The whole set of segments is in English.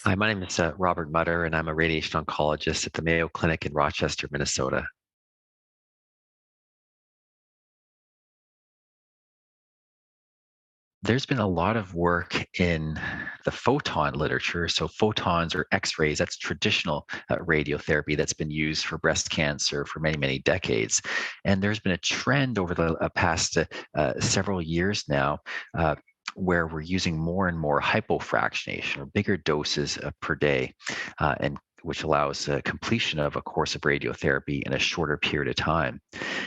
Hi, my name is Robert Mutter, and I'm a radiation oncologist at the Mayo Clinic in Rochester, Minnesota. There's been a lot of work in the photon literature. So photons or X-rays, that's traditional radiotherapy that's been used for breast cancer for many, many decades. And there's been a trend over the past several years now where we're using more and more hypofractionation or bigger doses per day, and which allows completion of a course of radiotherapy in a shorter period of time.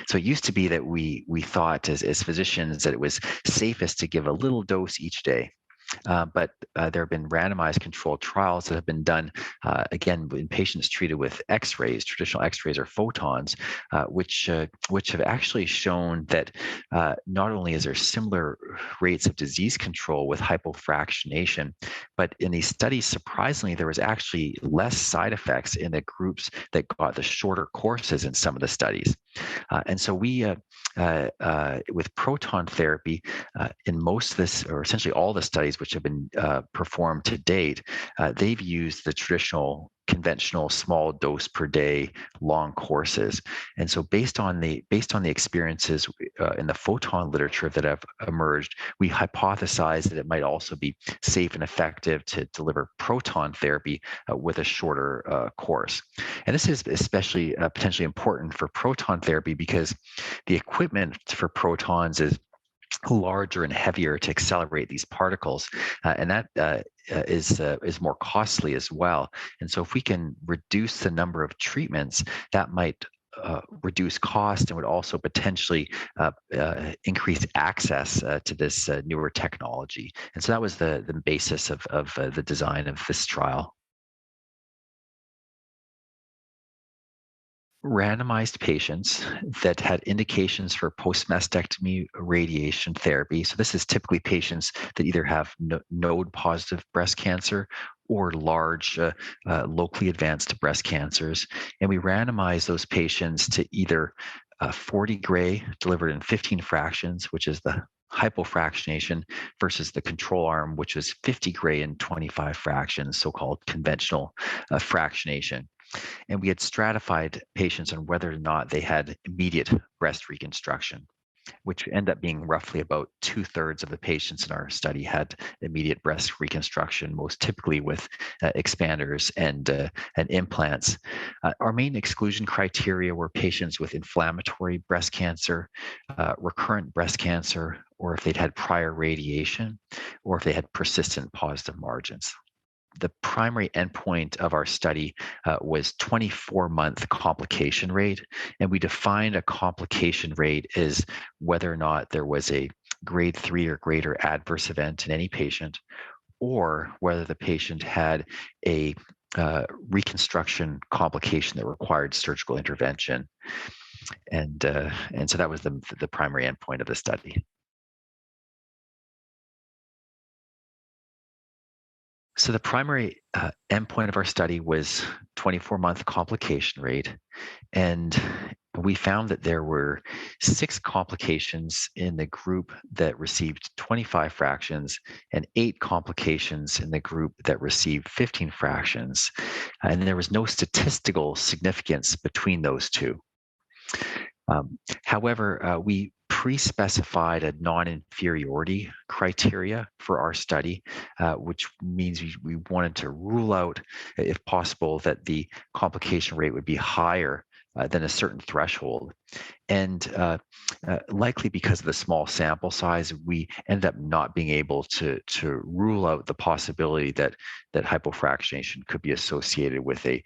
So it used to be that we thought as physicians that it was safest to give a little dose each day. But there have been randomized controlled trials that have been done, again, in patients treated with X-rays, traditional X-rays or photons, which have actually shown that not only is there similar rates of disease control with hypofractionation, but in these studies, surprisingly, there was actually less side effects in the groups that got the shorter courses in some of the studies. And so with proton therapy, in most of this, or essentially all the studies which have been performed to date, they've used the traditional conventional small dose per day long courses. And so based on the experiences in the photon literature that have emerged, we hypothesize that it might also be safe and effective to deliver proton therapy with a shorter course. And this is especially potentially important for proton therapy because the equipment for protons is larger and heavier to accelerate these particles, and that is more costly as well. And so, if we can reduce the number of treatments, that might reduce cost and would also potentially increase access to this newer technology. And so that was the basis of the design of this trial. Randomized patients that had indications for post-mastectomy radiation therapy. So this is typically patients that either have node-positive breast cancer or large, locally advanced breast cancers. And we randomize those patients to either 40 gray delivered in 15 fractions, which is the hypofractionation, versus the control arm, which is 50 gray in 25 fractions, so-called conventional fractionation. And we had stratified patients on whether or not they had immediate breast reconstruction, which ended up being roughly about 2/3 of the patients in our study had immediate breast reconstruction, most typically with expanders and implants. Our main exclusion criteria were patients with inflammatory breast cancer, recurrent breast cancer, or if they'd had prior radiation, or if they had persistent positive margins. The primary endpoint of our study was 24-month complication rate, and we defined a complication rate as whether or not there was a grade 3 or greater adverse event in any patient, or whether the patient had a reconstruction complication that required surgical intervention. And so that was the primary endpoint of the study. So the primary endpoint of our study was 24-month complication rate, and we found that there were 6 complications in the group that received 25 fractions and 8 complications in the group that received 15 fractions, and there was no statistical significance between those two. However, we pre-specified a non-inferiority criteria for our study, which means we wanted to rule out, if possible, that the complication rate would be higher than a certain threshold. And likely because of the small sample size, we ended up not being able to rule out the possibility that hypofractionation could be associated with a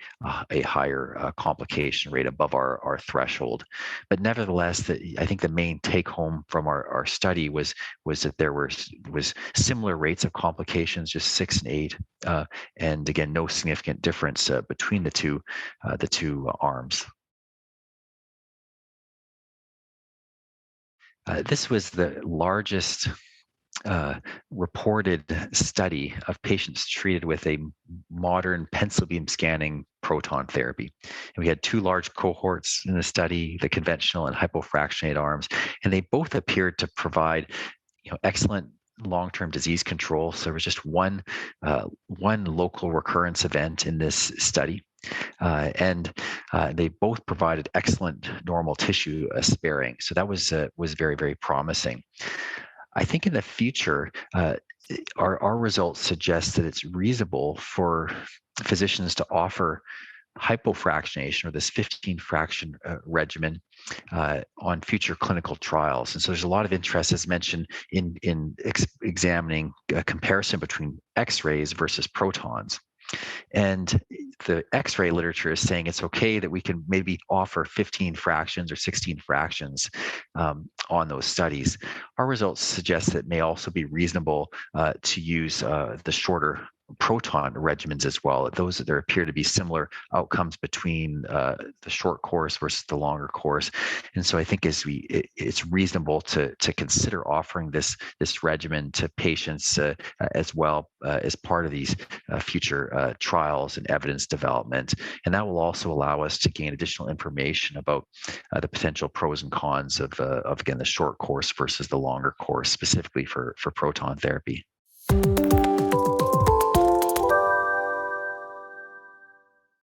higher complication rate above our threshold. But nevertheless, I think the main take home from our study was that there was similar rates of complications, just 6 and 8, and again, no significant difference between the two arms. This was the largest reported study of patients treated with a modern pencil beam scanning proton therapy. And we had 2 large cohorts in the study, the conventional and hypofractionated arms, and they both appeared to provide excellent long-term disease control. So there was just one local recurrence event in this study. And they both provided excellent normal tissue sparing. So that was very, very promising. I think in the future, our results suggest that it's reasonable for physicians to offer hypofractionation, or this 15 fraction regimen, on future clinical trials. And so there's a lot of interest, as mentioned, in examining a comparison between X-rays versus protons. And the X-ray literature is saying it's okay that we can maybe offer 15 fractions or 16 fractions on those studies. Our results suggest that it may also be reasonable to use the shorter proton regimens as well. Those, there appear to be similar outcomes between the short course versus the longer course. And so I think it's reasonable to consider offering this regimen to patients as well as part of these future trials and evidence development. And that will also allow us to gain additional information about the potential pros and cons of again, the short course versus the longer course, specifically for proton therapy.